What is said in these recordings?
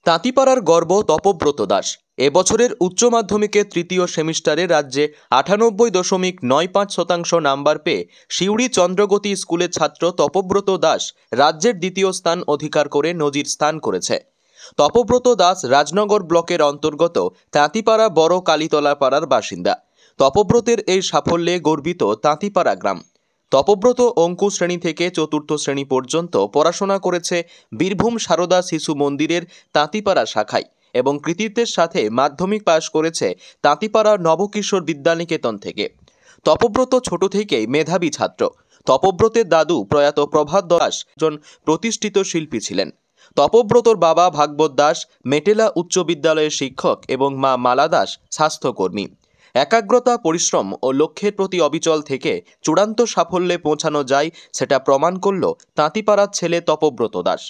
তাঁতিপাড়ার গর্ব তপব্রত দাস এবছরের উচ্চ মাধ্যমিকে তৃতীয় সেমিস্টারে রাজ্যে 98.95% নাম্বার পেয়ে সিউড়ি চন্দ্রগতি স্কুলের ছাত্র তপব্রত দাস রাজ্যের দ্বিতীয় স্থান অধিকার করে নজির স্থান করেছে। তপব্রত দাস রাজনগর ব্লকের অন্তর্গত তাঁতিপাড়া বড় কালীতলা পাড়ার বাসিন্দা। তপব্রতের এই সাফল্যে গর্বিত তাঁতিপাড়া গ্রাম। তপব্রত অঙ্কু শ্রেণী থেকে চতুর্থ শ্রেণী পর্যন্ত পড়াশোনা করেছে বীরভূম সারদা শিশু মন্দিরের তাঁতিপাড়া শাখায় এবং কৃতিত্বের সাথে মাধ্যমিক পাশ করেছে তাঁতিপাড়া নবকিশোর বিদ্যানিকেতন থেকে। তপব্রত ছোট থেকেই মেধাবী ছাত্র। তপব্রতের দাদু প্রয়াত প্রভাত দাস একজন প্রতিষ্ঠিত শিল্পী ছিলেন। তপব্রতর বাবা ভাগবত দাস মেটেলা উচ্চ বিদ্যালয়ের শিক্ষক এবং মা মালা দাস স্বাস্থ্যকর্মী। একাগ্রতা, পরিশ্রম ও লক্ষ্যের প্রতি অবিচল থেকে চূড়ান্ত সাফল্যে পৌঁছানো যায় সেটা প্রমাণ করল তাঁতিপাড়ার ছেলে তপব্রত দাস।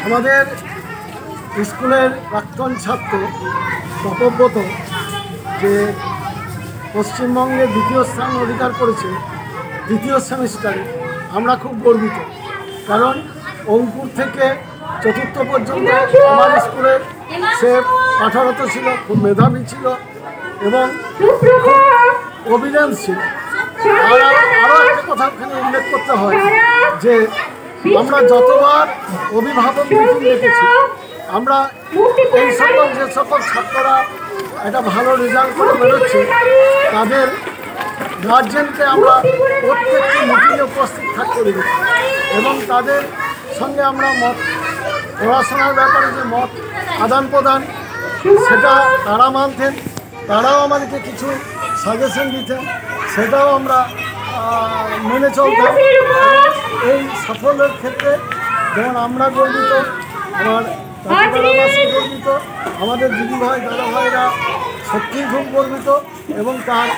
আমাদের স্কুলের প্রাক্তন ছাত্র তপব্রত যে পশ্চিমবঙ্গে দ্বিতীয় স্থান অধিকার করেছে দ্বিতীয় সেমিস্টারে, আমরা খুব গর্বিত। কারণ অঙ্কুর থেকে চতুর্থ পর্যন্ত আমার স্কুলে সে পাঠরত ছিল, খুব মেধাবী ছিল এবং খুব অভিলেন্স ছিল। আরও একটা কথা ওখানে উল্লেখ করতে হয় যে আমরা যতবার অভিভাবক মিটিং দেখেছি, আমরা এই সকল যে সকল ছাত্ররা একটা ভালো রেজাল্ট করে বেরোচ্ছে তাদের গার্জেনকে আমরা প্রত্যেকটি মিটিংয়ে উপস্থিত থাকতে দেখেছি এবং তাদের সঙ্গে আমরা মত পড়াশোনার ব্যাপারে যে মত আদান প্রদান সেটা তারা মানতেন, তারাও আমাদেরকে কিছু সাজেশন দিতেন, সেটাও আমরা মেনে চলতাম। এই সাফল্যের ক্ষেত্রে যেমন আমরা গর্বিত, আমার তাঁতিপাড়াবাসী গর্বিত, আমাদের দিদিভাই দাদাভাইরা সত্যিই খুব গর্বিত এবং তার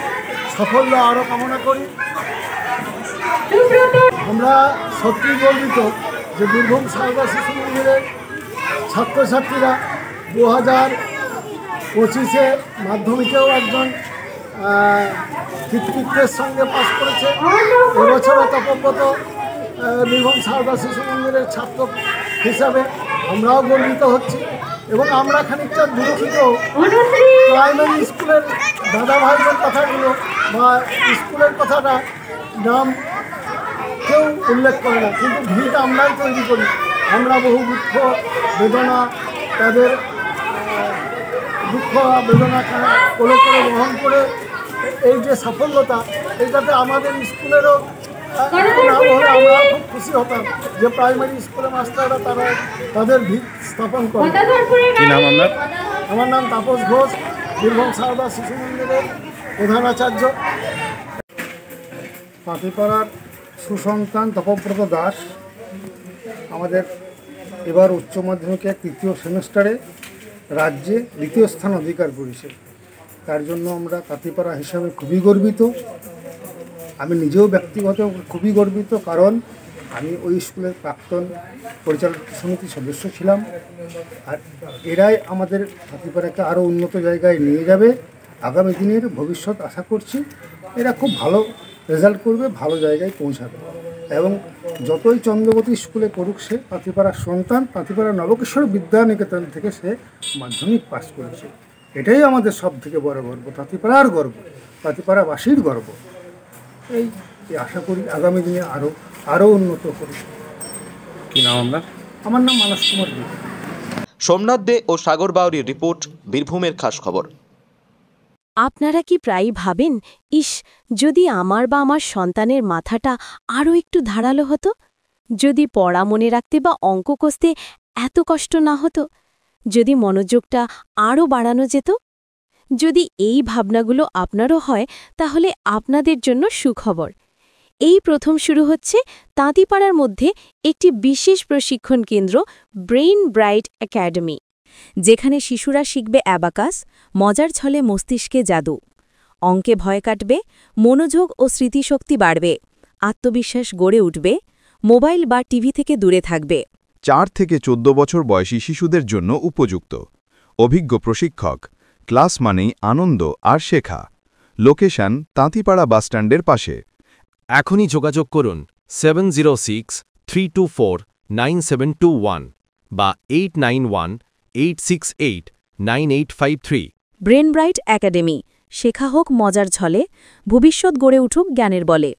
সাফল্য আরও কামনা করি। আমরা সত্যিই গর্বিত যে বীরভূম সারদা শিশু মন্দিরের ছাত্রছাত্রীরা 2025-এ মাধ্যমিকেও একজন কৃতিত্বের সঙ্গে পাশ করেছে। এবছরও তপব্রত বীরভূম সারদা শিশু মন্দিরের ছাত্র হিসাবে আমরাও গর্বিত হচ্ছি এবং আমরা খানিকটা দুঃখিত প্রাইমারি স্কুলের দাদা ভাইদের কথাগুলো বা স্কুলের কথাটা নাম কেউ উল্লেখ করে না, কিন্তু ভিড় আমরাই তৈরি করি। আমরা বহু দুঃখ বেদনা, তাদের দুঃখ বেদনা কোলে করে বহন করে এই যে সাফল্যতা, এইটাতে আমাদের স্কুলেরও নাম হলে আমরা খুব খুশি হতাম যে প্রাইমারি স্কুলের মাস্টাররা তারা তাদের ভিত স্থাপন করে। আমার নাম তাপস ঘোষ, বীরভূম সারদা শিশু মন্দিরের প্রধান আচার্য। তাঁতিপাড়ার সুসন্তান তপব্রত দাস আমাদের এবার উচ্চ মাধ্যমিকে তৃতীয় সেমিস্টারে রাজ্যে দ্বিতীয় স্থান অধিকার করেছে। তার জন্য আমরা তাঁতিপাড়া হিসাবে খুবই গর্বিত। আমি নিজেও ব্যক্তিগত খুবই গর্বিত, কারণ আমি ওই স্কুলের প্রাক্তন পরিচালক সমিতির সদস্য ছিলাম। আর এরাই আমাদের তাঁতিপাড়াকে আরও উন্নত জায়গায় নিয়ে যাবে। আগামী দিনের ভবিষ্যৎ আশা করছি এরা খুব ভালো রেজাল্ট করবে, ভালো জায়গায় পৌঁছাবে এবং যতই চন্দ্রগতি স্কুলে পড়ুক সে তাঁতিপাড়ার সন্তান। তাঁতিপাড়া নবকিশোর বিদ্যানিকেতন থেকে সে মাধ্যমিক পাশ করেছে। এটাই আমাদের সব থেকে বড় গর্ব, তাঁতিপাড়ার গর্ব, তাঁতিপাড়াবাসীর গর্ব। এই আশা করি আগামী দিনে আরও উন্নত করবে। কি নাম আপনার? আমার নাম মানস কুমার দে। সোমনাথ দে ও সাগর বাউরির রিপোর্ট, বীরভূমের খাস খবর। আপনারা কি প্রায়ই ভাবেন, ইস, যদি আমার বা আমার সন্তানের মাথাটা আরও একটু ধারালো হতো, যদি পড়া মনে রাখতে বা অঙ্ক কষতে এত কষ্ট না হতো, যদি মনোযোগটা আরও বাড়ানো যেত? যদি এই ভাবনাগুলো আপনারও হয়, তাহলে আপনাদের জন্য সুখবর। এই প্রথম শুরু হচ্ছে তাঁতিপাড়ার মধ্যে একটি বিশেষ প্রশিক্ষণ কেন্দ্র, ব্রেইন ব্রাইট একাডেমি, যেখানে শিশুরা শিখবে অ্যাবাকাস, মজার ছলে মস্তিষ্কে জাদু, অঙ্কে ভয় কাটবে, মনোযোগ ও স্মৃতিশক্তি বাড়বে, আত্মবিশ্বাস গড়ে উঠবে, মোবাইল বা টিভি থেকে দূরে থাকবে। 4 থেকে 14 বছর বয়সী শিশুদের জন্য উপযুক্ত। অভিজ্ঞ প্রশিক্ষক। ক্লাস মানেই আনন্দ আর শেখা। লোকেশন তাঁতিপাড়া বাসস্ট্যান্ডের পাশে। এখনই যোগাযোগ করুন 7063249721 বা 8918689853। ব্রেন ব্রাইট একাডেমি, শেখা হোক মজার ছলে, ভবিষ্যৎ গড়ে উঠুক জ্ঞানের বলে।